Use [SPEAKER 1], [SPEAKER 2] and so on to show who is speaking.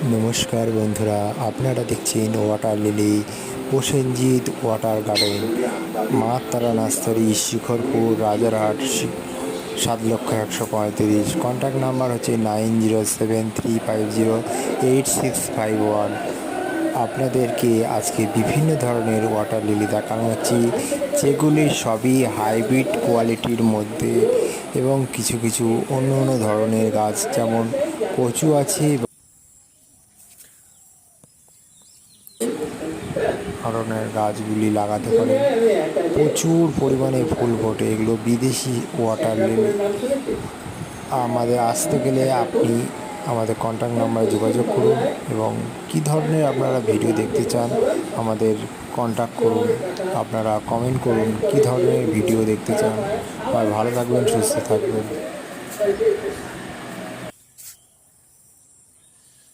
[SPEAKER 1] নমস্কার বন্ধুরা, আপনারা দেখছেন water lily Prosenjit water garden, মা তারা nursery, Shikharpur, Rajarhat, 7,135,000। Contact number হচ্ছে 9073508651। আপনাদেরকে আজকে বিভিন্ন ধরনের ওয়াটার লিলি দেখানো হচ্ছে, যেগুলি সবই হাইব্রিড কোয়ালিটির মধ্যে এবং কিছু কিছু অন্য অন্য ধরনের গাছ, যেমন কচু আছে, ধরনের গাছগুলি লাগাতে পারে। প্রচুর পরিমাণে ফুল ফোটে, এগুলো বিদেশি ওয়াটার লিলি। আমাদের আসতে গেলে আপনি আমাদের কন্ট্যাক্ট নাম্বারে যোগাযোগ করুন এবং কী ধরনের আপনারা ভিডিও দেখতে চান আমাদের কন্ট্যাক্ট করুন। আপনারা কমেন্ট করুন কী ধরনের ভিডিও দেখতে চান। আর ভালো থাকবেন, সুস্থ থাকবেন।